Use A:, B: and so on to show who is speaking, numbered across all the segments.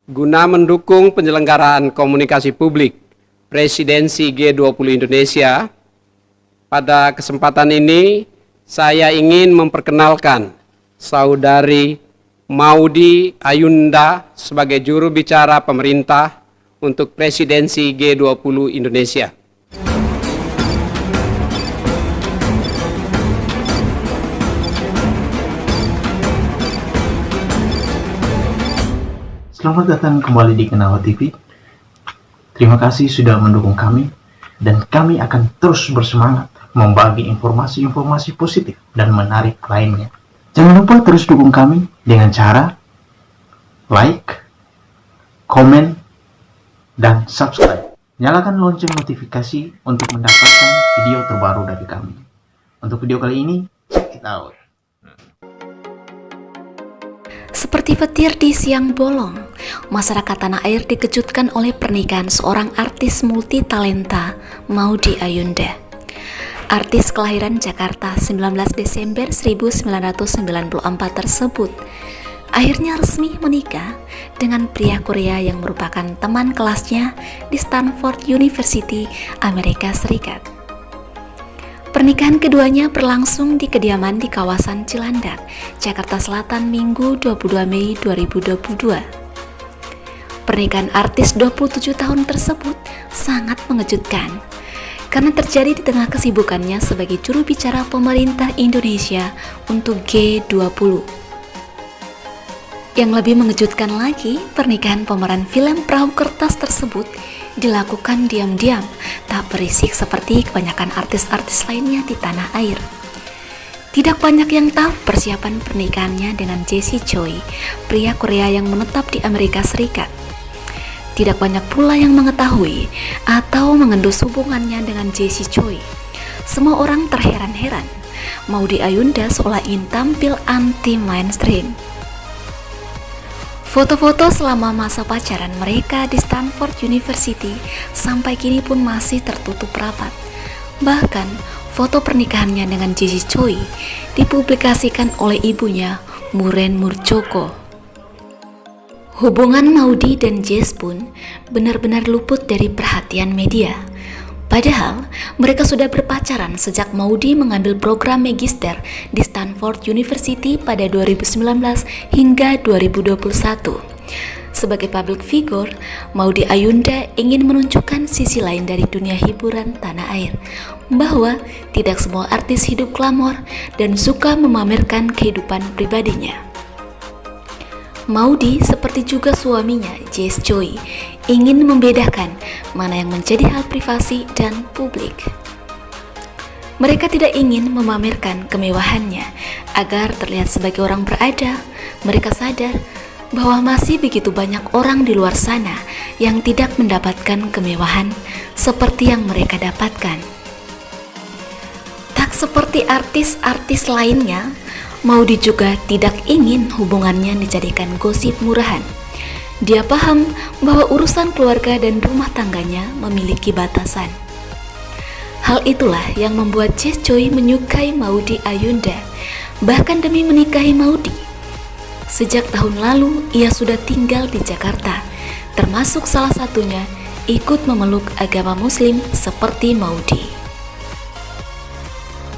A: Guna mendukung penyelenggaraan komunikasi publik Presidensi G20 Indonesia, pada kesempatan ini saya ingin memperkenalkan Saudari Maudy Ayunda sebagai juru bicara pemerintah untuk Presidensi G20 Indonesia.
B: Selamat datang kembali di Kenawa TV. Terima kasih sudah mendukung kami, dan kami akan terus bersemangat membagi informasi-informasi positif dan menarik lainnya. Jangan lupa terus dukung kami dengan cara like, komen, dan subscribe. Nyalakan lonceng notifikasi untuk mendapatkan video terbaru dari kami. Untuk video kali ini, check it out.
C: Seperti petir di siang bolong, masyarakat tanah air dikejutkan oleh pernikahan seorang artis multitalenta, Maudy Ayunda. Artis kelahiran Jakarta 19 Desember 1994 tersebut akhirnya resmi menikah dengan pria Korea yang merupakan teman kelasnya di Stanford University, Amerika Serikat. Pernikahan keduanya berlangsung di kediaman di kawasan Cilandak, Jakarta Selatan, Minggu 22 Mei 2022. Pernikahan artis 27 tahun tersebut sangat mengejutkan karena terjadi di tengah kesibukannya sebagai juru bicara pemerintah Indonesia untuk G20. Yang lebih mengejutkan lagi, pernikahan pemeran film Perahu Kertas tersebut dilakukan diam-diam, tak berisik seperti kebanyakan artis-artis lainnya di tanah air. Tidak banyak yang tahu persiapan pernikahannya dengan Jessie Choi, pria Korea yang menetap di Amerika Serikat. Tidak banyak pula yang mengetahui atau mengendus hubungannya dengan Jessie Choi. Semua orang terheran-heran, Maudy Ayunda seolah ingin tampil anti-mainstream. Foto-foto selama masa pacaran mereka di Stanford University sampai kini pun masih tertutup rapat. Bahkan, foto pernikahannya dengan Jessie Choi dipublikasikan oleh ibunya, Muren Murchoko. Hubungan Maudy dan Jess pun benar-benar luput dari perhatian media. Padahal, mereka sudah berpacaran sejak Maudy mengambil program magister di Stanford University pada 2019 hingga 2021. Sebagai public figure, Maudy Ayunda ingin menunjukkan sisi lain dari dunia hiburan tanah air, bahwa tidak semua artis hidup glamor dan suka memamerkan kehidupan pribadinya. Maudy seperti juga suaminya, Jessie Choi, ingin membedakan mana yang menjadi hal privasi dan publik. Mereka tidak ingin memamerkan kemewahannya agar terlihat sebagai orang berada. Mereka sadar bahwa masih begitu banyak orang di luar sana yang tidak mendapatkan kemewahan seperti yang mereka dapatkan. Tak seperti artis-artis lainnya, Maudy juga tidak ingin hubungannya dijadikan gosip murahan. Dia paham bahwa urusan keluarga dan rumah tangganya memiliki batasan. Hal itulah yang membuat Jessie Choi menyukai Maudy Ayunda, bahkan demi menikahi Maudy. Sejak tahun lalu, ia sudah tinggal di Jakarta, termasuk salah satunya ikut memeluk agama Muslim seperti Maudy.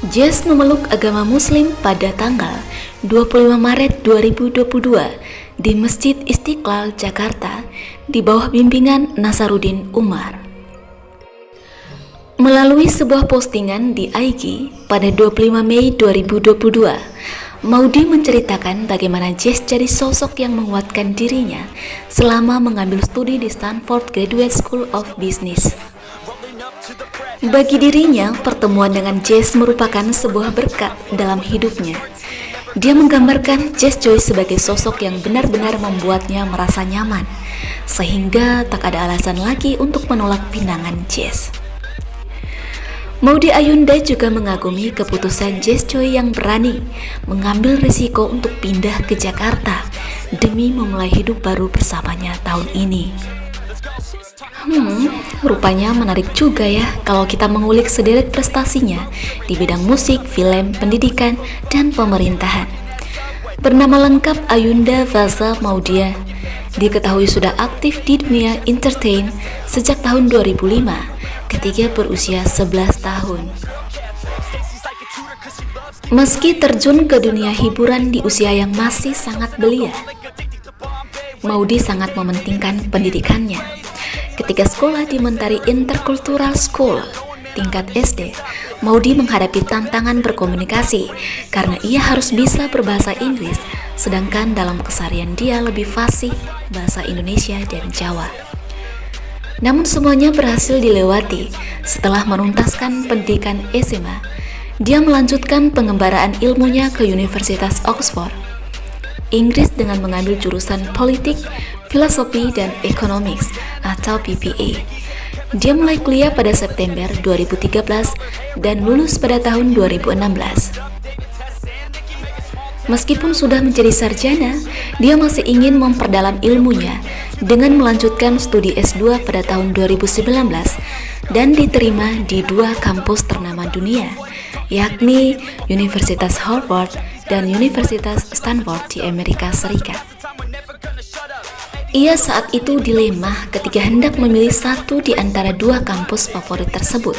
C: Jess memeluk agama Muslim pada tanggal 25 Maret 2022 di Masjid Istiqlal, Jakarta, di bawah bimbingan Nasaruddin Umar. Melalui sebuah postingan di IG pada 25 Mei 2022, Maudy menceritakan bagaimana Jess jadi sosok yang menguatkan dirinya selama mengambil studi di Stanford Graduate School of Business. Bagi dirinya, pertemuan dengan Jess merupakan sebuah berkat dalam hidupnya. Dia menggambarkan Jessie Choi sebagai sosok yang benar-benar membuatnya merasa nyaman, sehingga tak ada alasan lagi untuk menolak pinangan Jess. Maudy Ayunda juga mengagumi keputusan Jessie Choi yang berani mengambil risiko untuk pindah ke Jakarta demi memulai hidup baru bersamanya tahun ini. Rupanya menarik juga ya kalau kita mengulik sederet prestasinya di bidang musik, film, pendidikan, dan pemerintahan. Bernama lengkap Ayunda Faza Maudy Diketahui sudah aktif di dunia entertain sejak tahun 2005 ketika berusia 11 tahun. Meski terjun ke dunia hiburan di usia yang masih sangat belia, Maudy sangat mementingkan pendidikannya. Ketika sekolah di Mentari Intercultural School tingkat SD, Maudy menghadapi tantangan berkomunikasi karena ia harus bisa berbahasa Inggris, sedangkan dalam keseharian dia lebih fasih bahasa Indonesia dan Jawa. Namun semuanya berhasil dilewati. Setelah menuntaskan pendidikan SMA, dia melanjutkan pengembaraan ilmunya ke Universitas Oxford, Inggris dengan mengambil jurusan politik, filosofi, dan economics atau PPA. Dia mulai kuliah pada September 2013 dan lulus pada tahun 2016. Meskipun sudah menjadi sarjana, dia masih ingin memperdalam ilmunya dengan melanjutkan studi S2 pada tahun 2019 dan diterima di 2 kampus ternama dunia, yakni Universitas Harvard dan Universitas Stanford di Amerika Serikat. Ia saat itu dilema ketika hendak memilih satu di antara 2 kampus favorit tersebut.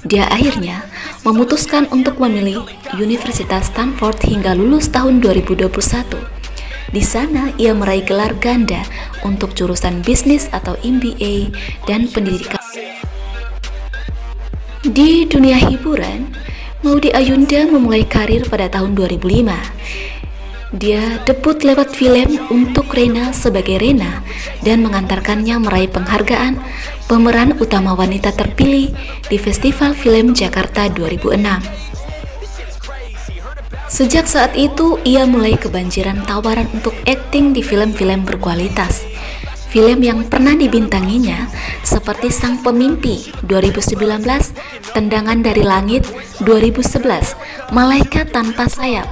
C: Dia akhirnya memutuskan untuk memilih Universitas Stanford hingga lulus tahun 2021. Di sana ia meraih gelar ganda untuk jurusan bisnis atau MBA dan pendidikan. Di dunia hiburan, Maudy Ayunda memulai karir pada tahun 2005. Dia debut lewat film Untuk Rena sebagai Rena dan mengantarkannya meraih penghargaan pemeran utama wanita terpilih di Festival Film Jakarta 2006. Sejak saat itu, ia mulai kebanjiran tawaran untuk akting di film-film berkualitas. Film yang pernah dibintanginya seperti Sang Pemimpi 2019, Tendangan dari Langit 2011, Malaikat Tanpa Sayap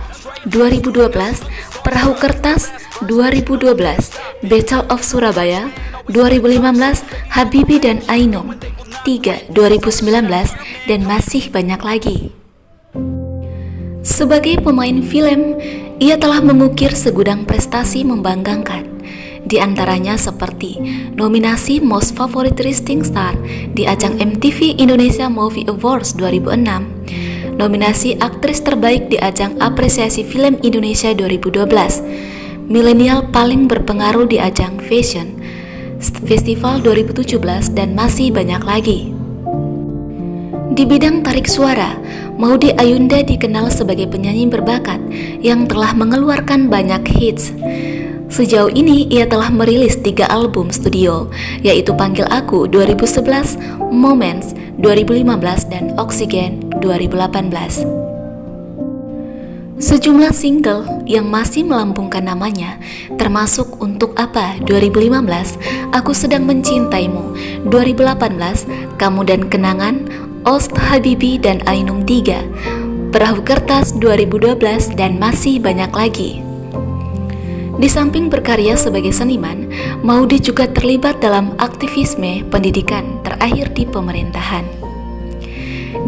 C: 2012, Perahu Kertas 2012, Battle of Surabaya 2015, Habibie dan Ainun 3 2019, dan masih banyak lagi. Sebagai pemain film, ia telah mengukir segudang prestasi membanggakan. Di antaranya seperti nominasi Most Favorite Rising Star di ajang MTV Indonesia Movie Awards 2006, nominasi aktris terbaik di ajang Apresiasi Film Indonesia 2012, milenial paling berpengaruh di ajang Fashion Festival 2017, dan masih banyak lagi. Di bidang tarik suara, Maudy Ayunda dikenal sebagai penyanyi berbakat yang telah mengeluarkan banyak hits. Sejauh ini ia telah merilis 3 album studio, yaitu Panggil Aku 2011, Moments 2015, dan Oxygen 2018. Sejumlah single yang masih melambungkan namanya termasuk Untuk Apa 2015, Aku Sedang Mencintaimu 2018, Kamu dan Kenangan, Ost, Habibie dan Ainun 3, Perahu Kertas 2012, dan masih banyak lagi. Di samping berkarya sebagai seniman, Maudy juga terlibat dalam aktivisme pendidikan, terakhir di pemerintahan.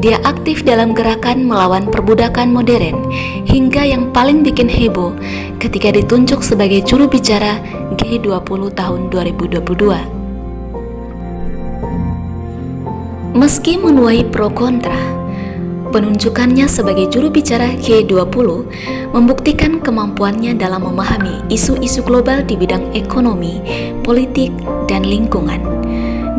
C: Dia aktif dalam gerakan melawan perbudakan modern, hingga yang paling bikin heboh ketika ditunjuk sebagai juru bicara G20 tahun 2022. Meski menuai pro kontra, penunjukannya sebagai juru bicara G20 membuktikan kemampuannya dalam memahami isu-isu global di bidang ekonomi, politik, dan lingkungan.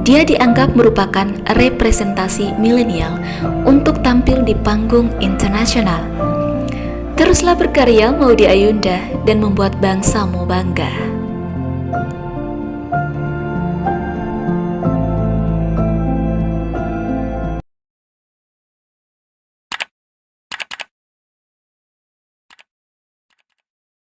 C: Dia dianggap merupakan representasi milenial untuk tampil di panggung internasional. Teruslah berkarya Maudy Ayunda dan membuat bangsamu bangga.